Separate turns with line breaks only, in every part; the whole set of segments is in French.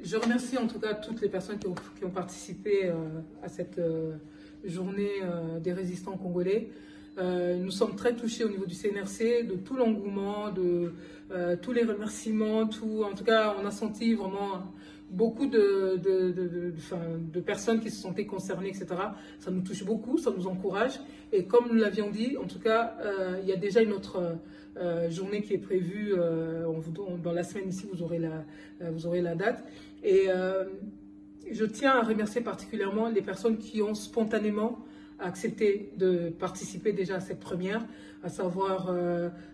Je remercie en tout cas toutes les personnes qui ont participé à cette journée des résistants congolais. Nous sommes très touchés au niveau du CNRC, de tout l'engouement, de tous les remerciements, en tout cas on a senti vraiment beaucoup de personnes qui se sentaient concernées, etc. Ça nous touche beaucoup, ça nous encourage. Et comme nous l'avions dit, en tout cas, il y a déjà une autre journée qui est prévue. Dans la semaine ici, vous aurez la date. Et je tiens à remercier particulièrement les personnes qui ont spontanément accepté de participer déjà à cette première, à savoir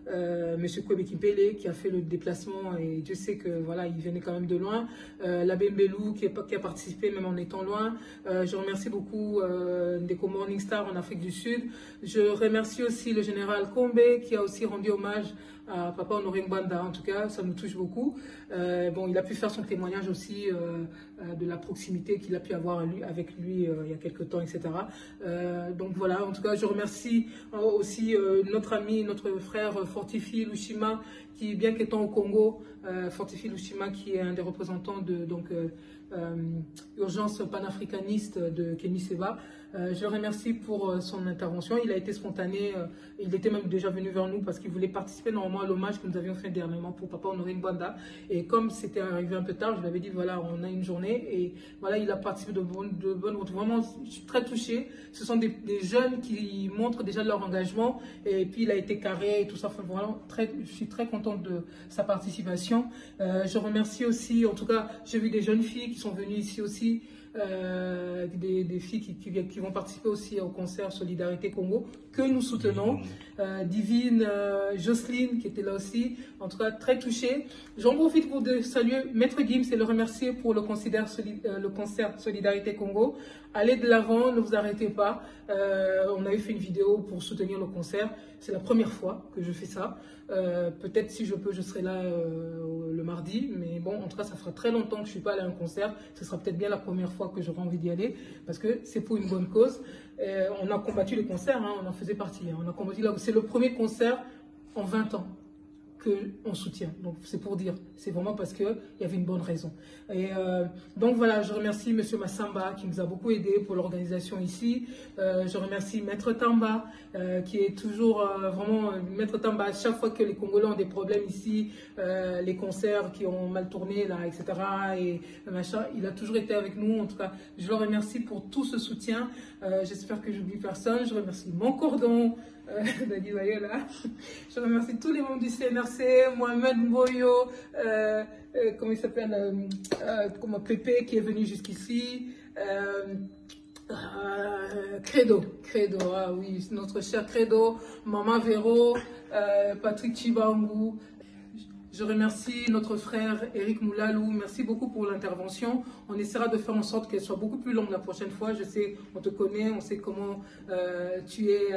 M. Kwebe Kimpele qui a fait le déplacement et Dieu sait que voilà, il venait quand même de loin, l'abbé Mbelou qui a participé même en étant loin. Je remercie beaucoup Ndeko Morning Star en Afrique du Sud. Je remercie aussi le général Kombe qui a aussi rendu hommage à Papa Honoré Mbanda. En tout cas, ça nous touche beaucoup. Bon, il a pu faire son témoignage aussi de la proximité qu'il a pu avoir avec lui il y a quelques temps, etc. Donc voilà, en tout cas, je remercie aussi notre ami, notre frère Fortifi Lushima, qui, bien qu'étant au Congo, Fortifi Lushima, qui est un des représentants de Urgence panafricaniste de Kenny Seba. Je le remercie pour son intervention. Il a été spontané, il était même déjà venu vers nous parce qu'il voulait participer normalement à l'hommage que nous avions fait dernièrement pour Papa Honoré Mbanda. Et comme c'était arrivé un peu tard, je lui avais dit voilà, on a une journée et voilà, il a participé de bonnes routes. Vraiment, je suis très touchée. Ce sont des jeunes qui montrent déjà leur engagement et puis il a été carré et tout ça. Enfin, vraiment, je suis très contente de sa participation. Je remercie aussi, en tout cas, j'ai vu des jeunes filles qui sont venues ici aussi. Des filles qui vont participer aussi au concert Solidarité Congo que nous soutenons. Divine, Jocelyne qui était là aussi, en tout cas très touchée. J'en profite pour saluer Maître Gims et le remercier pour le concert Solidarité Congo. Allez de l'avant, ne vous arrêtez pas. On avait fait une vidéo pour soutenir le concert. C'est la première fois que je fais ça. Peut-être si je peux, je serai là le mardi. Mais bon, en tout cas, ça fera très longtemps que je ne suis pas allé à un concert. Ce sera peut-être bien la première fois que j'aurai envie d'y aller. Parce que c'est pour une bonne cause. On a combattu les concerts, hein, on en faisait partie. Hein, on a combattu là. C'est le premier concert en 20 ans qu'on soutient. Donc c'est pour dire, c'est vraiment parce qu'il y avait une bonne raison. Et donc voilà, je remercie M. Massamba qui nous a beaucoup aidé pour l'organisation ici. Je remercie Maître Tamba qui est toujours vraiment Maître Tamba. À chaque fois que les Congolais ont des problèmes ici, les concerts qui ont mal tourné, là, etc. Et machin, il a toujours été avec nous. En tout cas, je le remercie pour tout ce soutien. J'espère que j'oublie personne. Je remercie mon cordon. Je remercie tous les membres du CNRC, Mohamed Mboyo, comment il s'appelle, Pépé qui est venu jusqu'ici, Credo, ah oui, notre cher Credo, Maman Véro, Patrick Chibangu. Je remercie notre frère Eric Moulalou. Merci beaucoup pour l'intervention. On essaiera de faire en sorte qu'elle soit beaucoup plus longue la prochaine fois. Je sais, on te connaît, on sait comment tu es...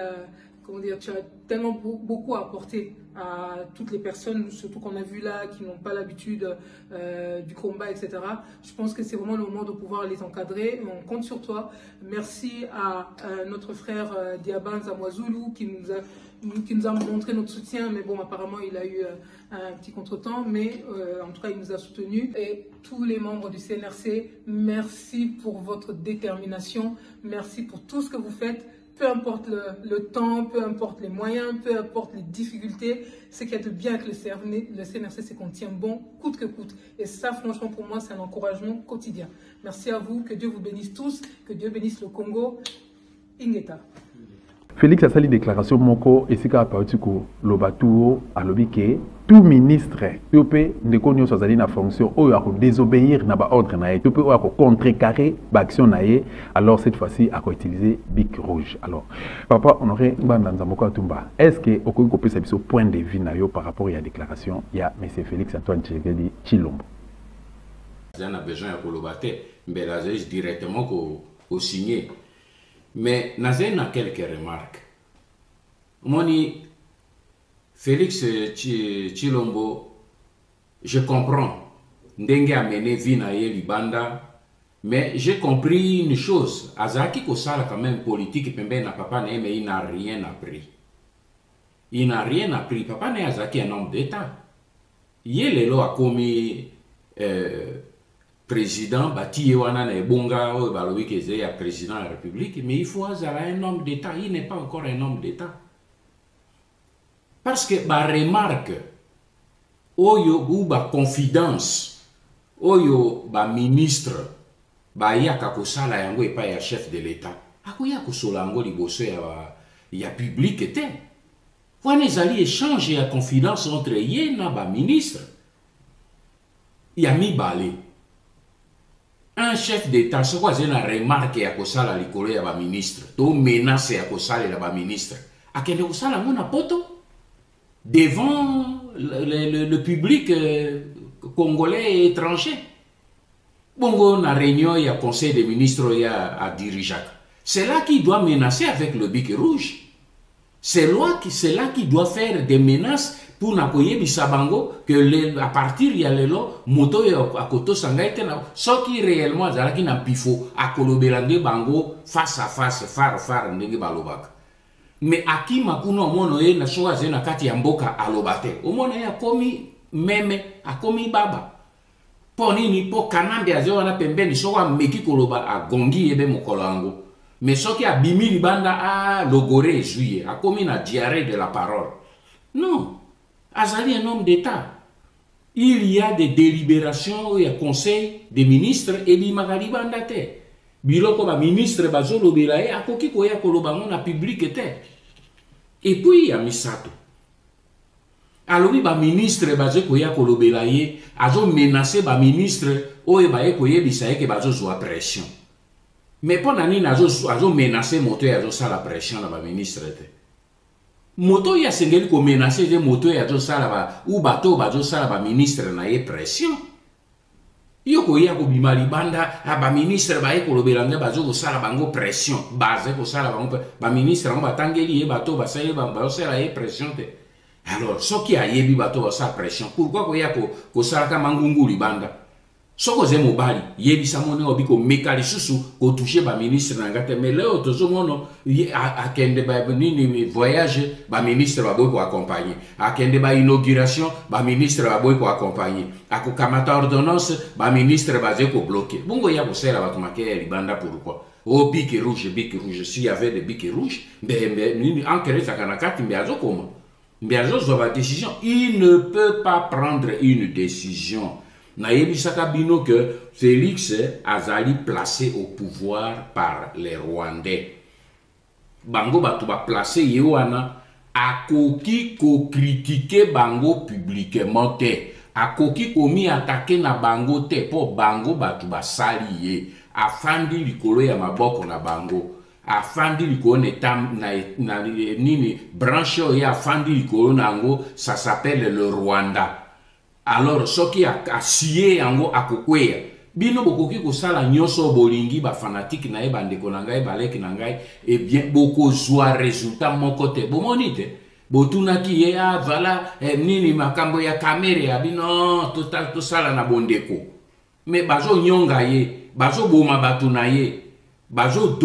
comment dire, tu as tellement beaucoup à apporter à toutes les personnes, surtout qu'on a vu là, qui n'ont pas l'habitude du combat, etc. Je pense que c'est vraiment le moment de pouvoir les encadrer. On compte sur toi. Merci à notre frère Diaban Zamwazulu qui nous a montré notre soutien, mais bon, apparemment, il a eu un petit contretemps, mais en tout cas, il nous a soutenus. Et tous les membres du CNRC, merci pour votre détermination, merci pour tout ce que vous faites. Peu importe le temps, peu importe les moyens, peu importe les difficultés, ce qui est de bien avec le CNRC, c'est qu'on tient bon coûte que coûte. Et ça, franchement, pour moi, c'est un encouragement quotidien. Merci à vous, que Dieu vous bénisse tous, que Dieu bénisse le Congo. Ingeta.
Félix a sali déclaration moko et c'est qu'à partir que l'obatour a l'obike tout ministre topé de connu sur na fonction ou à désobéir na ba ordre na topé ou à contrecarrer ba action na alors cette fois-ci à utiliser bic rouge. Alors papa honoré bandanza moko atumba est-ce que au ko peut savoir point de vue na yo par rapport à la déclaration il y a monsieur Félix Antoine Tshisekedi Tshilombo.
On a besoin de colobater mais là directement qu'au signer. Mais Nazen a quelques remarques. Moni Félix Tshilombo, je comprends. Ndenge a mené Vinaye Libanda, mais j'ai compris une chose. Azaki Kosala quand même politique, mais papa mais il n'a rien appris. Il n'a rien appris. Papa n'est un homme d'État. Il est là a commis président bati wana na bonga o balobi que c'est le président de la République, mais il faut avoir un homme d'État. Il n'est pas encore un homme d'État. Parce que ba remarque oyo ou ba confidence oyo ba ministre ba yaka kosala yango epa ya chef de l'État akoya kosola yango liboso ya public te wana ezali échange ya confidence entre ye na ba ministre ya mibale. Un chef d'État c'est quoi c'est na remarque ya kosala likolo ya ba ministre to menace ya kosala la ba ministre akende kosala ngo na poto devant le public congolais et étranger. Bongo na réunion, il y a conseil des ministres, il y a à diriger. C'est là qu'il doit menacer avec le bic rouge. C'est là qu'il doit faire des menaces pour n'akoyer bisabango que à partir il y a le moto à koto sangaite na ce qui réellement zala qui na pifo à kolobelande bango face à face far ndenge balobaka. Mais aki makuno mono ye na showa zena kati ya mboka alobate omono ya komi meme akomi baba po nini po kanambe azo wana pembeni showa meki koloba agongi ebe mokolo yango mais soki abimi libanda a logore juillet akomi na diarrhée de la parole. Non, azali un homme d'État. Il y a des délibérations, il y a conseil des ministres et di magalibanda te biloko ba ministre bazolo belaye akoki koya koloba na public te. Et puis ya misato alobi ba ministre bazo koya kolobelaye azo menacer ba ministre oyo ba ekoye bisaye ke bazo zwa pression. Mais pendant nini azo menacer moto ya zo sala pression na ba ministre te. Moto ya sengeli ko menacer je moto ya zo sala ba ou bato bazo sala ba ministre na ye pression. Yoko ya ko bimali banda ba ministre ba ekolobelanga bazo ko sala bango pression base ko sala bango ba ministre ngo batangeli e bato ba sala ba sala e pression te. Alors soki ayebi bato ba sala pression pourquoi ko ya ko sala ka mangunguli banda soko ze mobali yebi samone obi ko mekali susu ko toucher ba ministre na ngate mais leo tozo mono akende ba nini voyage ba ministre ba boy ko accompagner akende ba inauguration ba ministre ba boy ko accompagner ako kamata ordonnance ba ministre ba ze ko bloquer bongo ya bosela ba tumakela libanda pourquoi oh bic rouge s'il y avait des bics rouges mais nini encré ça kanakati mbiazo comment mbiazo zo ba décision il ne peut pas prendre une décision. Nayebi Sakabino que Félix Azali placé au pouvoir par les Rwandais. Bango batuba placé yewana akoki ko critiquer bango publiquement te. Akoki komi attaquer na bango te po bango batuba sali ye. Afandi likolo ya maboko na bango. Afandi likolo na nini branche ya afandi likolo nango ça s'appelle le Rwanda. Alors ce qui a scié yango akokweya bino bokoki kosala nyoso bolingi ba fanatique na bandeko na ngai baleki na ngai et bien boko zwa résultat moko te bomonite botunaki ye voilà nini makambo ya kamera ya bino total tosala na bondeko mais bazo nyonga ye bazo boma batu na ye bazo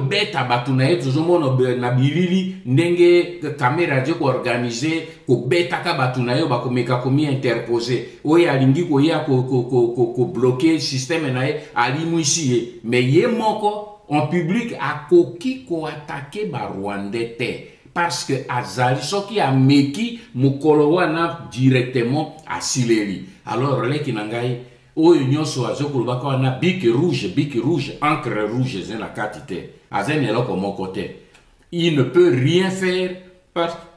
beta batu na ye tozomono na bilili ndenge kamera je ko organiser ko beta ka batu na yo bakomeka komi interposer oyo alingi ko ya ko bloquer système na ye alimwisi ye mais ye moko en public akoki ko attaquer ba Rwandais te parce que azali soki ameki mukolo wana directement asileli alors leki na ngai oyo nyonso azokoloba wana bic rouge encre rouge zena katite azen eloko moko te il ne peut rien faire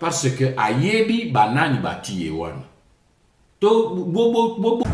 parce que ayebi banani batiye wana to bobo